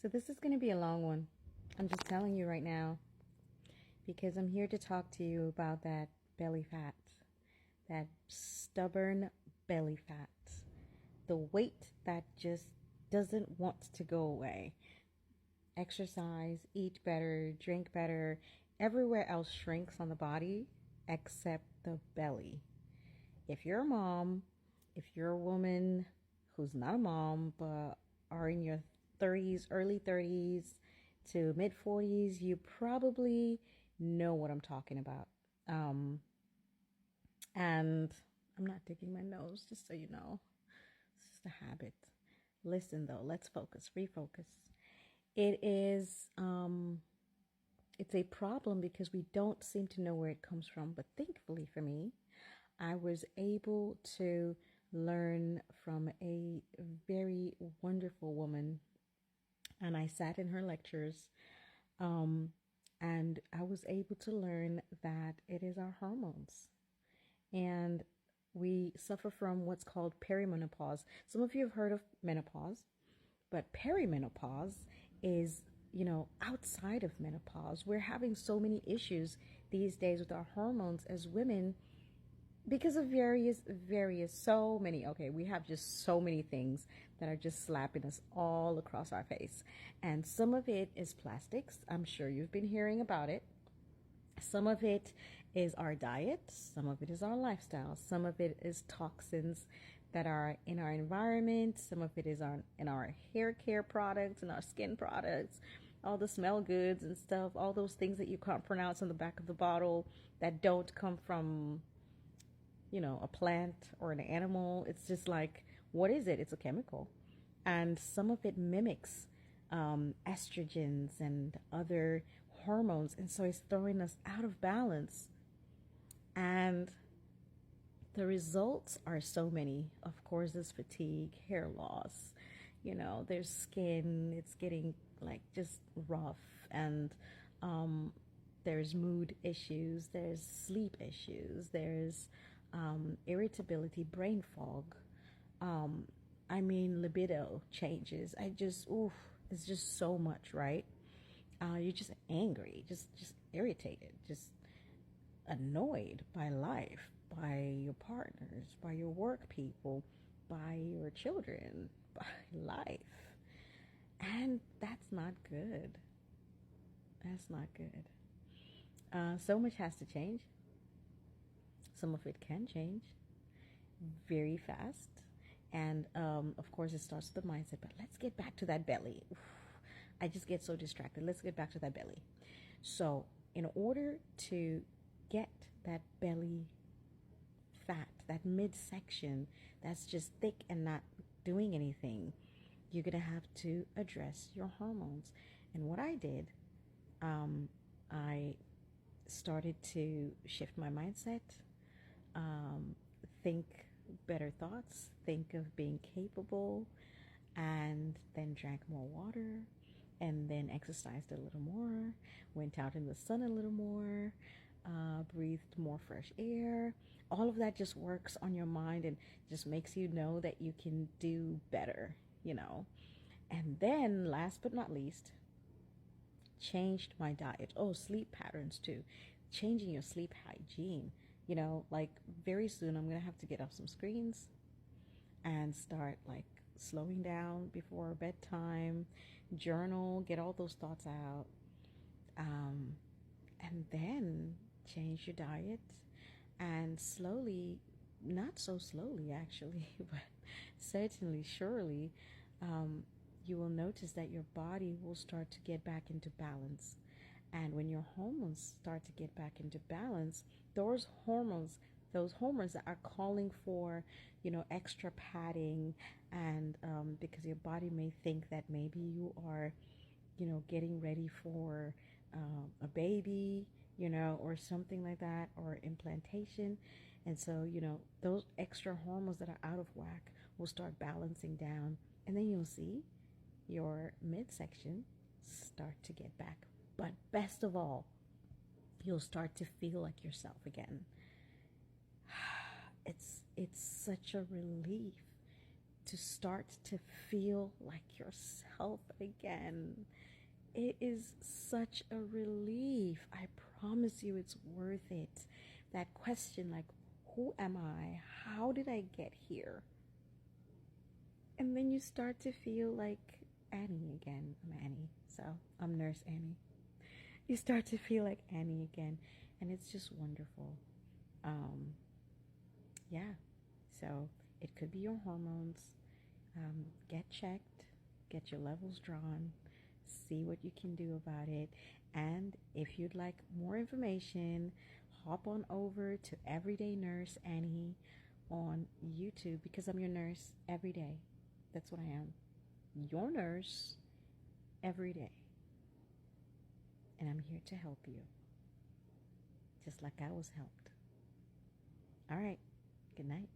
So this is going to be a long one. I'm just telling you right now because I'm here to talk to you about that belly fat, that stubborn belly fat, the weight that just doesn't want to go away. Exercise, eat better, drink better, everywhere else shrinks on the body except the belly. If you're a mom, if you're a woman who's not a mom but are in your 30s, early 30s to mid 40s, you probably know what I'm talking about. And I'm not digging my nose, just so you know. It's just a habit. Listen though, let's focus, refocus. It's a problem because we don't seem to know where it comes from. But thankfully for me, I was able to learn from a very wonderful woman, and I sat in her lectures, and I was able to learn that it is our hormones, and we suffer from what's called perimenopause. Some of you have heard of menopause, but perimenopause is, outside of menopause. We're having so many issues these days with our hormones as women because of so many. Okay, we have just so many things that are just slapping us all across our face. And some of it is plastics. I'm sure you've been hearing about it. Some of it is our diet. Some of it is our lifestyle. Some of it is toxins that are in our environment. Some of it is in our hair care products and our skin products, all the smell goods and stuff, all those things that you can't pronounce on the back of the bottle that don't come from, a plant or an animal. It's just like, what is it? It's a chemical. And some of it mimics estrogens and other hormones. And so it's throwing us out of balance. And the results are so many. Of course, there's fatigue, hair loss, there's skin, it's getting like just rough, and there's mood issues, there's sleep issues, there's irritability, brain fog. Libido changes. It's just so much, right? You're just angry, just irritated, just annoyed by life, by your partners, by your work people, by your children, by life. And that's not good. That's not good. So much has to change. Some of it can change very fast. And of course, it starts with the mindset. But let's get back to that belly. Oof, I just get so distracted. Let's get back to that belly. So in order to get that belly fat, that midsection that's just thick and not doing anything, you're going to have to address your hormones. And what I did, I started to shift my mindset, think better thoughts, think of being capable, and then drank more water, and then exercised a little more, went out in the sun a little more, breathed more fresh air. All of that just works on your mind and just makes you know that you can do better, And then, last but not least, changed my diet. Oh, sleep patterns too. Changing your sleep hygiene. Like very soon I'm going to have to get off some screens and start like slowing down before bedtime, journal, get all those thoughts out, and then change your diet, and slowly, not so slowly actually, but certainly, surely, you will notice that your body will start to get back into balance. And when your hormones start to get back into balance, those hormones that are calling for, extra padding, and because your body may think that maybe you are, getting ready for a baby, or something like that, or implantation. And so, those extra hormones that are out of whack will start balancing down. And then you'll see your midsection start to get back. But best of all, you'll start to feel like yourself again. It's such a relief to start to feel like yourself health again. It is such a relief. I promise you it's worth it. That question, like, who am I? How did I get here? And then you start to feel like Annie again. I'm Annie, so I'm Nurse Annie. You start to feel like Annie again, and it's just wonderful. Um, yeah, so it could be your hormones. Get checked, get your levels drawn, see what you can do about it. And if you'd like more information, hop on over to Everyday Nurse Annie on YouTube, because I'm your nurse every day. That's what I am. Your nurse every day. And I'm here to help you, just like I was helped. All right. Good night.